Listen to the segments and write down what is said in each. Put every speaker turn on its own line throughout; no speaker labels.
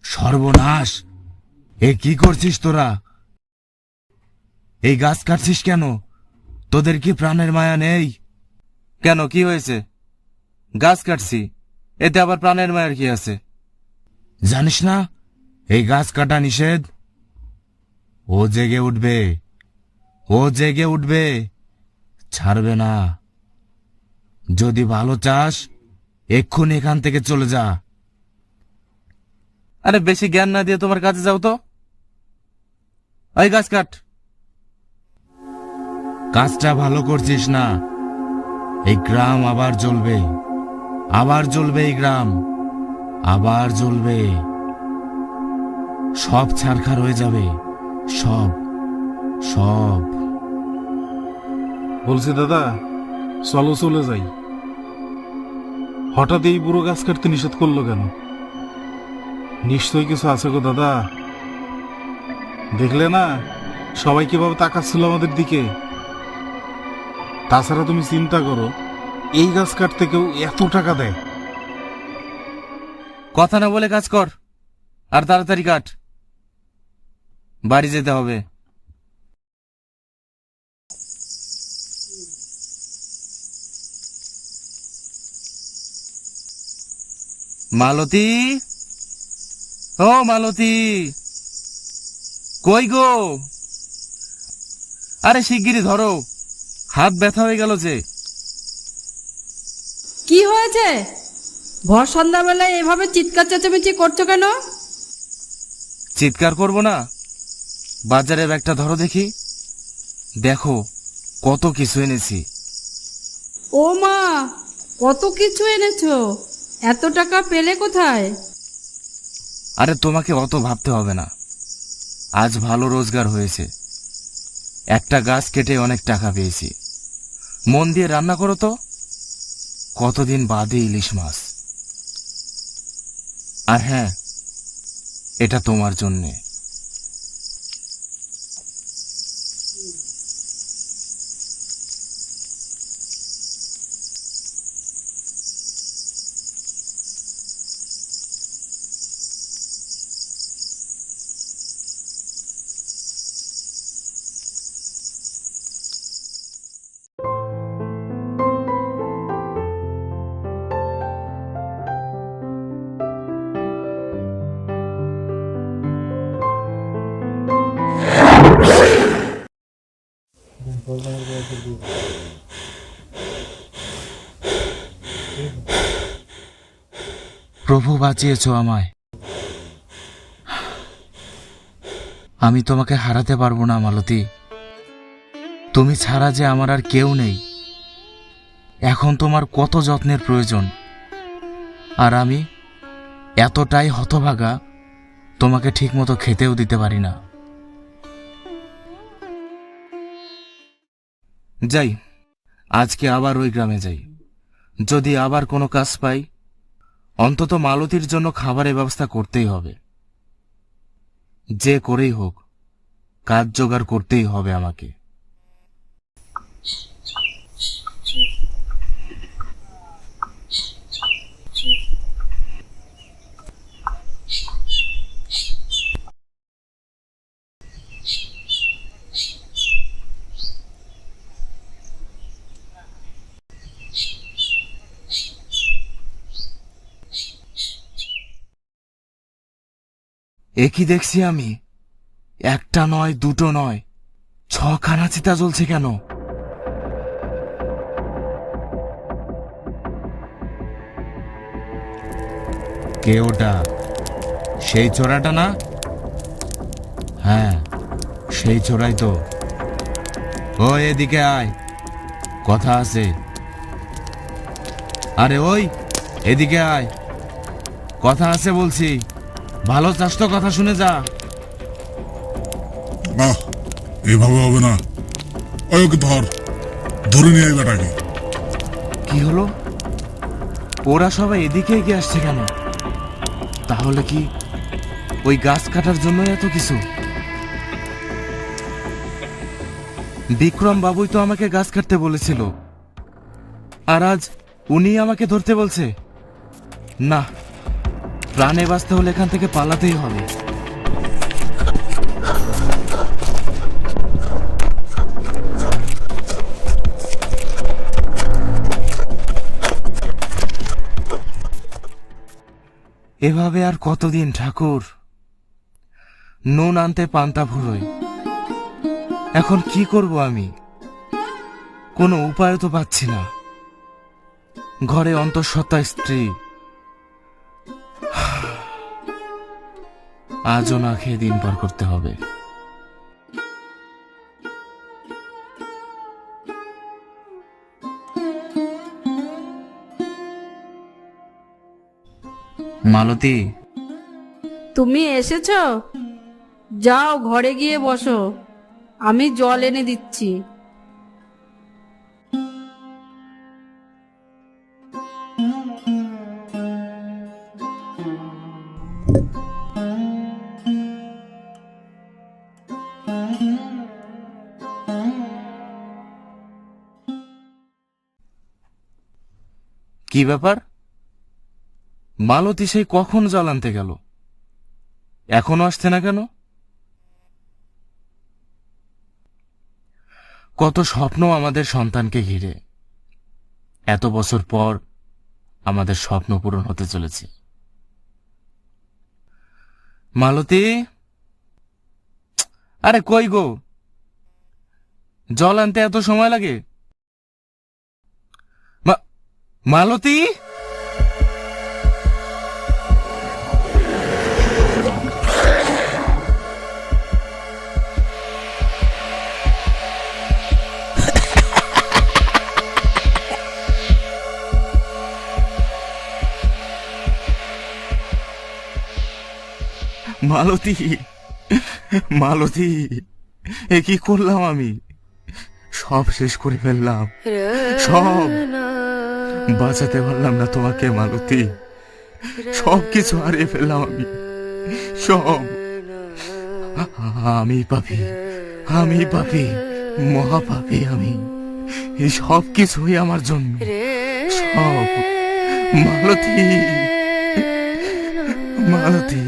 সর্বনাশ! এ কি করছিস তোরা? এই গাছ কাটছিস কেন? তোদের কি প্রাণের মায়া নেই?
কেন, কি হয়েছে? গাছ কাটছি, এতে আবার প্রাণের মায়ের কি আছে?
জানিস না এই গাছ কাটা নিষেধ? ও জেগে উঠবে, ও জেগে উঠবে, ছাড়বে না। যদি ভালো চাস এক্ষুনি এখান থেকে চলে যা।
আরে বেশি জ্ঞান না দিয়ে তোমার কাছে যাও তো। এই গাছ কাট।
কাজটা ভালো করছিস না। এই গ্রাম আবার জ্বলবে, আবার জ্বলবে, এই গ্রাম আবার জ্বলবে। সব ছারখার হয়ে যাবে, সব সব।
বলছি দাদা, চলো চলে যাই। হঠাৎ এই বুড়ো গাছ কাটতে নিষেধ করলো কেন? নিশ্চয়ই কিছু আছে গো দাদা। দেখলে না সবাই কিভাবে তাকাচ্ছিল আমাদের দিকে। তাছাড়া তুমি চিন্তা করো, এই গাছ কাটতে কেউ এত টাকা দেয়?
কথা না বলে কাজ কর, আর তাড়াতাড়ি কাট, বাড়ি যেতে হবে। মালতী, ও মালতী, কই গো? আরে শিগগিরই ধরো, হাত ব্যথা হয়ে গেল যে।
কি হয়েছে? ভর সন্ধ্যাবেলায় এভাবে চিৎকার চেঁচামেচি করছো কেন?
চিৎকার করব না? বাজারে ব্যাগটা ধরো দেখি, দেখো কত কিছু এনেছি।
ও মা, কত কিছু এনেছো! এত টাকা পেলে কোথায়?
আরে তোমাকে অত ভাবতে হবে না, আজ ভালো রোজগার হয়েছে। একটা গাছ কেটে অনেক টাকা পেয়েছি। মন দিয়ে রান্না করো তো, কতদিন বাদে ইলিশ মাছ। আর হ্যাঁ, এটা তোমার জন্যে।
প্রভু বাঁচিয়েছ আমায়। আমি তোমাকে হারাতে পারবো না মালতী। তুমি ছাড়া যে আমার আর কেউ নেই। এখন তোমার কত যত্নের প্রয়োজন, আর আমি এতটাই হতভাগা, তোমাকে ঠিকমতো খেতেও দিতে পারি না।
যাই, আজকে আবার ওই গ্রামে যাই। যদি আবার কোনো কাজ পাই, অন্তত মালতীর জন্য খাবারের ব্যবস্থা করতেই হবে। যে করেই হোক কাজ জোগাড় করতেই হবে আমাকে। এ কি দেখছি আমি? একটা নয়, দুটো নয়, 6খানা চিতা জ্বলছে কেন?
কে ওটা? সেই চোরাটা না? হ্যাঁ, সেই চোরাই তো। ও এদিকে আয়, কথা আছে। আরে ওই,
এদিকে আয়, কথা আছে বলছি। ভালো চাস তো, কথা শুনে যা।
না, এভাবে হবে না। ওকে ধর, ধরে নিয়ে আয় বেটাকে।
কি হলো? ওরা সবাই এদিকে এগিয়ে আসছে কেন? তাহলে কি ওই গাছ কাটার জন্য এত কিছু? বিক্রম বাবুই তো আমাকে গাছ কাটতে বলেছিল, আর আজ উনি আমাকে ধরতে বলছে। না, প্রাণে বাঁচতে হলে এখান থেকে পালাতেই হবে। এভাবে আর কতদিন ঠাকুর? নুন আনতে পান্তা ফুরোয়। এখন কি করব আমি? কোনো উপায় তো পাচ্ছি না। ঘরে অন্তঃসত্ত্বা স্ত্রী, আজও না খেয়ে দিন পার করতে হবে। মালতী,
তুমি এসেছো? যাও ঘরে গিয়ে বসো, আমি জল এনে দিচ্ছি।
কি ব্যাপার? মালতী সেই কখন জল আনতে গেল, এখনো আসছে না কেন? কত স্বপ্ন আমাদের সন্তানকে ঘিরে। এত বছর পর আমাদের স্বপ্ন পূরণ হতে চলেছে। মালতী, আরে কই গো? জল আনতে এত সময় লাগে? মালতী, মালতী, মালতী, এ কি করলাম আমি? সব শেষ করে ফেললাম, সব। বাঁচাতে পারলাম না তোমাকে মালতী, সব কিছু হারিয়ে ফেললাম আমি, সব। আমি পাপী, আমি পাপী, মহাপাপী আমি। এই সব কিছুই আমার জন্য, সব। মালতী, মালতী,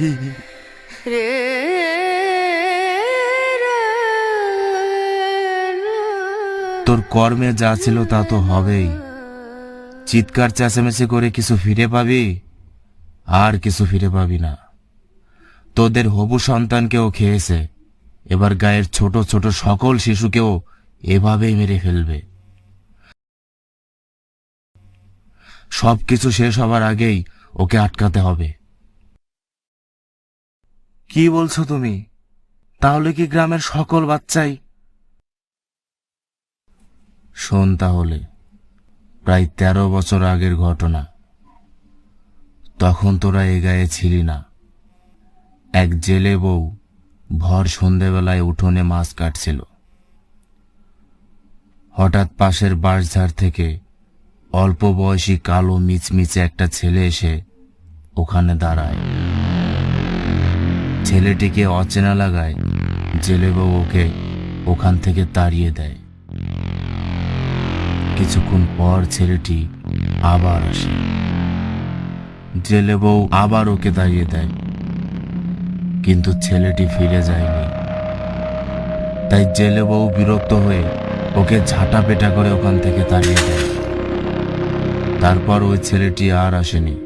তোর কর্মে যা ছিল তা তো হবেই। চিৎকার চেঁচামেচি করে কিছু ফিরে পাবি, আর কিছু ফিরে পাবি না। তোদের হবু সন্তানকেও খেয়েছে, এবার গায়ের ছোট ছোট সকল শিশুকেও এভাবেই মেরে ফেলবে। সবকিছু শেষ হবার আগেই ওকে আটকাতে হবে। কি বলছো তুমি? তাহলে কি গ্রামের সকল বাচ্চাই? শোন তাহলে, প্রায় 13 বছর আগের ঘটনা। তখন তোরা এ গায়ে ছিলি না। এক জেলে বউ ভর সন্ধেবেলায় উঠোনে মাছ কাটছিল। হঠাৎ পাশের বাঁশঝাড় থেকে অল্প বয়সী কালো মিচমিচে একটা ছেলে এসে ওখানে দাঁড়ায়। ছেলেটিকে অচেনা লাগায় জেলে বউ ওকে ওখান থেকে তাড়িয়ে দেয়। কিছুক্ষণ পর ছেলেটি আবার আসে, জেলে বউ আবার ওকে তাড়িয়ে দেয়, কিন্তু ছেলেটি ফিরে যায়নি। তাই জেলে বউ বিরক্ত হয়ে ওকে ঝাঁটা পেটা করে ওখান থেকে তাড়িয়ে দেয়। তারপর ওই ছেলেটি আর আসেনি।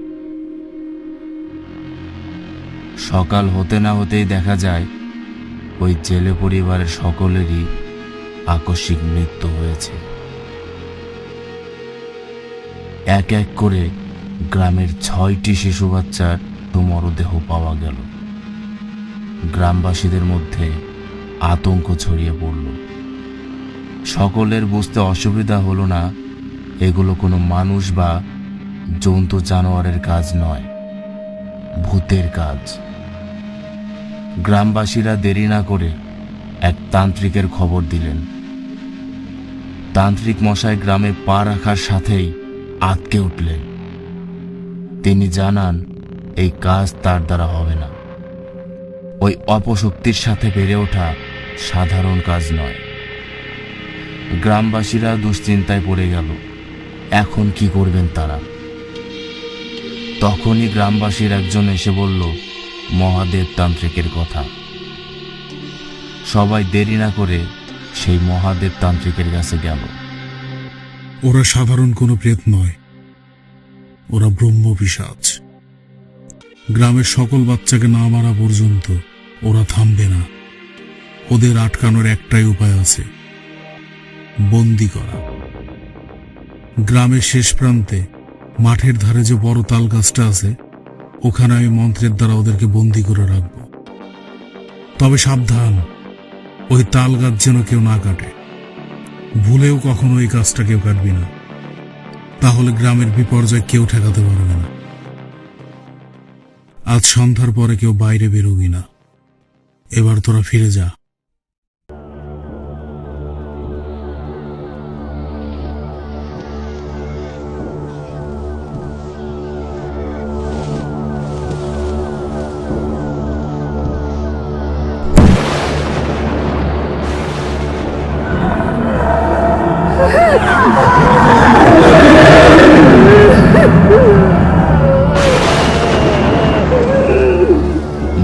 সকাল হতে না হতেই দেখা যায় ওই জেলে পরিবারের সকলেরই আকস্মিক মৃত্যু হয়েছে। এক এক করে গ্রামের 6টি শিশু বাচ্চার মরদেহ পাওয়া গেল। গ্রামবাসীদের মধ্যে আতঙ্ক ছড়িয়ে পড়ল। সকলের বুঝতে অসুবিধা হলো না এগুলো কোনো মানুষ বা জন্তু জানোয়ারের কাজ নয়, ভূতের কাজ। গ্রামবাসীরা দেরি না করে এক তান্ত্রিকের খবর দিলেন। তান্ত্রিক মশাই গ্রামে পা রাখার সাথেই আঁতকে উঠলেন। তিনি জানান এই কাজ তার দ্বারা হবে না। ওই অপশক্তির সাথে বেড়ে ওঠা সাধারণ কাজ নয়। গ্রামবাসীরা দুশ্চিন্তায় পড়ে গেল, এখন কি করবেন তারা? তখনই গ্রামবাসীর একজন এসে বলল মহাদেব তান্ত্রিকের কথা। সবাই দেরি না করে সেই মহাদেব তান্ত্রিকের কাছে গেল।
ওরা সাধারণ কোনো প্রেত নয়, ওরা ব্রহ্ম পিশাচ। গ্রামের সকল বাচ্চাকে না মারা পর্যন্ত ওরা থামবে না। ওদের আটকানোর একটাই উপায় আছে, বন্দি করা। গ্রামের শেষ প্রান্তে মাঠের ধারে যে বড় তাল গাছটা আছে, ওখানে আমি মন্ত্রের দ্বারা ওদেরকে বন্দি করে রাখব। তবে সাবধান, ওই তাল গাছ যেন কেউ না কাটে। ভুলেও কখনো এই গাছটা কেউ কাটবি না, তাহলে গ্রামের বিপর্যয় কেউ ঠেকাতে পারবে না। আজ সন্ধ্যার পরে কেউ বাইরে বেরোবি না। এবার তোরা ফিরে যা।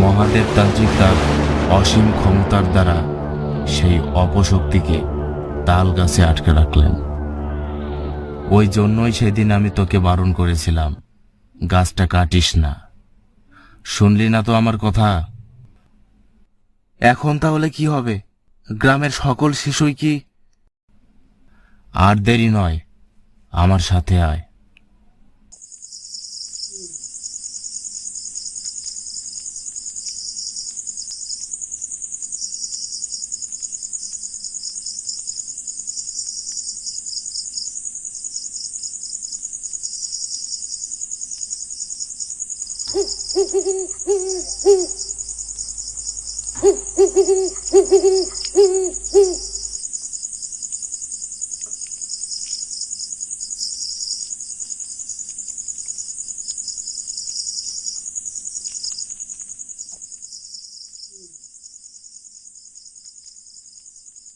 মহাদেব তান্ত্রিক তার অসীম ক্ষমতার দ্বারা সেই অপশক্তিকে তাল গাছে আটকে রাখলেন। ওই জন্যই সেদিন আমি তোকে বারণ করেছিলাম, গাছটা কাটিস না। শুনলি না তো আমার কথা? এখন তাহলে কি হবে? গ্রামের সকল শিশুই কি? আর দেরি নয়, আমার সাথে আয়।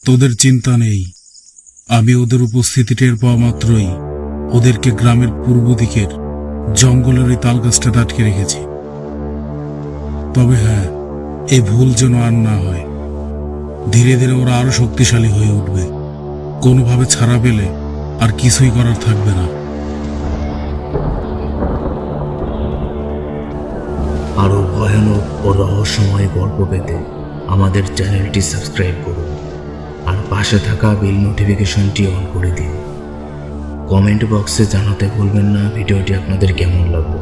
তোদের চিন্তা নেই, আমি ওদের উপস্থিতি টের পাওয়া মাত্রই ওদেরকে গ্রামের পূর্ব দিকের জঙ্গলের ওই তাল গাছটাতে আটকে রেখেছি। তবে হ্যাঁ, এই ভুল যেন আর না হয়। ধীরে ধীরে ওরা আরো শক্তিশালী হয়ে উঠবে। কোনোভাবে ছাড়া পেলে আর কিছুই করার থাকবে না।
আরো ভয়ানক ও রহস্যময় গল্প পেতে আমাদের চ্যানেলটি সাবস্ক্রাইব করুন আর পাশে থাকা বেল নোটিফিকেশনটি অন করে দিন। কমেন্ট বক্সে জানাতে ভুলবেন না ভিডিওটি আপনাদের কেমন লাগলো।